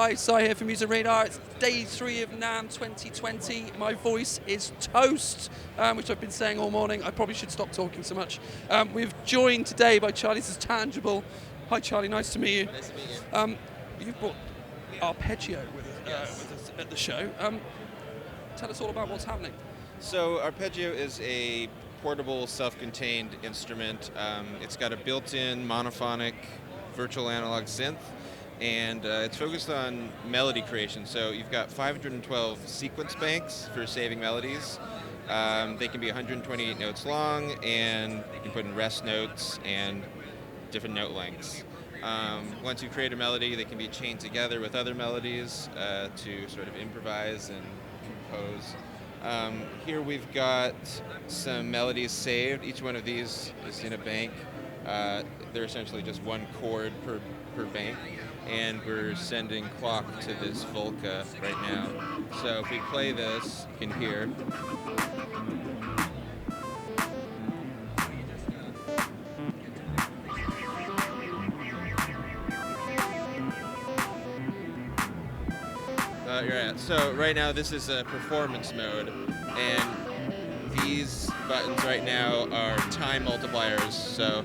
Hi, Sai here from Music Radar. It's day 3 of NAMM 2020. My voice is toast, which I've been saying all morning. I probably should stop talking so much. We're joined today by Charlie. This is Tangible. Hi, Charlie. Nice to meet you. Nice to meet you. You've brought Arpeggio with us at the show. Tell us all about what's happening. So Arpeggio is a portable, self-contained instrument. It's got a built-in monophonic virtual analog synth, and it's focused on melody creation. So you've got 512 sequence banks for saving melodies. They can be 128 notes long, and you can put in rest notes and different note lengths. Once you create a melody, they can be chained together with other melodies to sort of improvise and compose. Here we've got some melodies saved. Each one of these is in a bank. They're essentially just one chord per bank, and we're sending clock to this Volca right now. So if we play this, you can hear. So right now this is a performance mode, and these buttons right now are time multipliers. So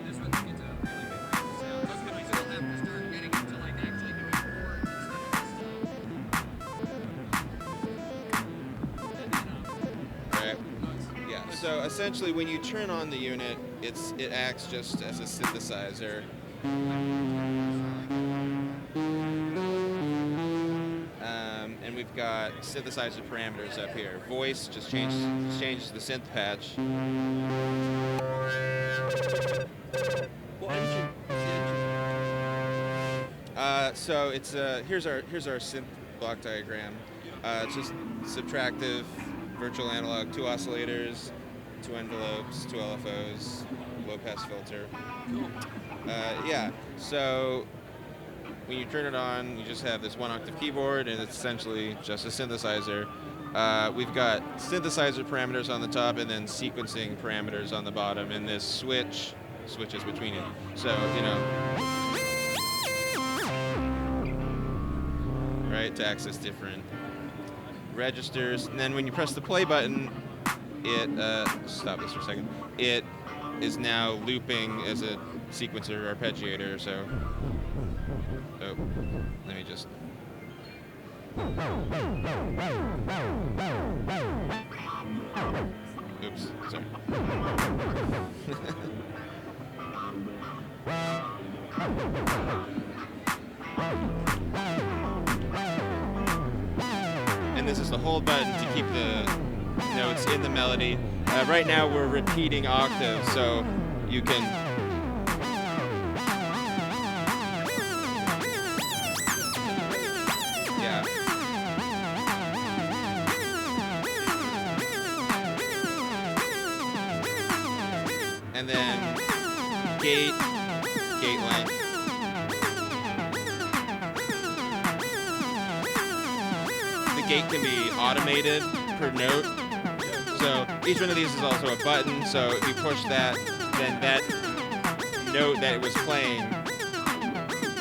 So essentially, when you turn on the unit, it acts just as a synthesizer. And we've got synthesizer parameters up here. Voice just changes the synth patch. What engine? So it's here's our synth block diagram. It's just subtractive, virtual analog, 2 oscillators, 2 envelopes, 2 LFOs, low pass filter. Cool. So when you turn it on, you just have this 1-octave keyboard, and it's essentially just a synthesizer. We've got synthesizer parameters on the top, and then sequencing parameters on the bottom, and this switches between it. So, right, to access different registers. And then when you press the play button, stop this for a second. It is now looping as a sequencer arpeggiator. So, let me just. Oops, sorry. And this is the hold button to keep the notes in the melody. Right now we're repeating octaves, so you can. Yeah. And then gate length. The gate can be automated per note. So each one of these is also a button, so if you push that, then that note that it was playing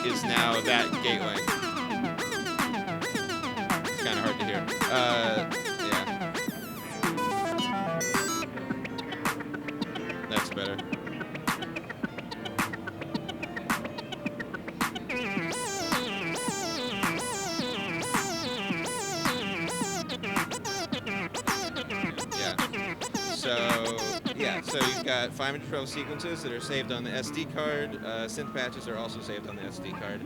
is now that gate length. It's kind of hard to hear. Yeah. That's better. So you've got 512 sequences that are saved on the SD card. Synth patches are also saved on the SD card.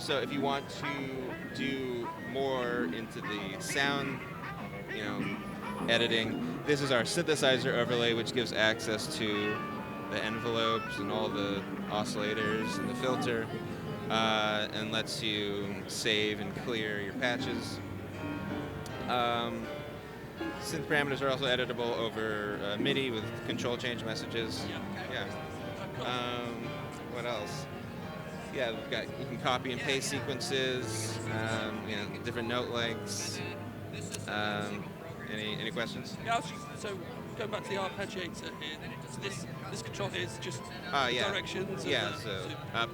So if you want to do more into the sound, editing, this is our synthesizer overlay, which gives access to the envelopes and all the oscillators and the filter, and lets you save and clear your patches. Synth parameters are also editable over MIDI with control change messages. Yeah. What else? Yeah, you can copy and paste sequences. Different note lengths. Any questions? Yeah, so going back to the arpeggiator here, so this control here is just Yeah. directions. Yeah. So up,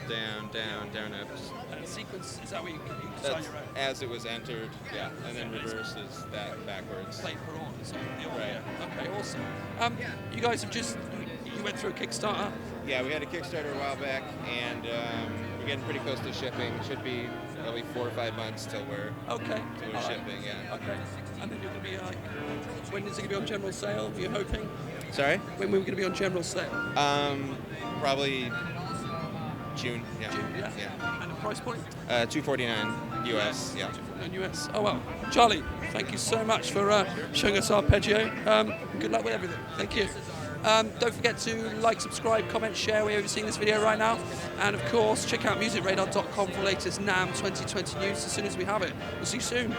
down, down, up. And sequence, is that where you design That's your own? as it was entered. Yeah. And then reverse is that backwards. Play per on, so Right. Okay, awesome. You guys have you went through a Kickstarter. Yeah, we had a Kickstarter a while back, and we're getting pretty close to shipping. Should be probably 4 or 5 months till we're shipping. Yeah. Okay. And then you're going to be like, when is it going to be on general sale? Are you hoping? Sorry? When we're going to be on general sale? Probably June. Yeah. June, yeah. And the price point? $249 US. Yeah. $249 US. Oh well. Charlie, thank you so much for showing us Arpeggio. Good luck with everything. Thank you. Don't forget to like, subscribe, comment, share wherever you're seeing this video right now. And of course, check out musicradar.com for latest NAMM 2020 news as soon as we have it. We'll see you soon.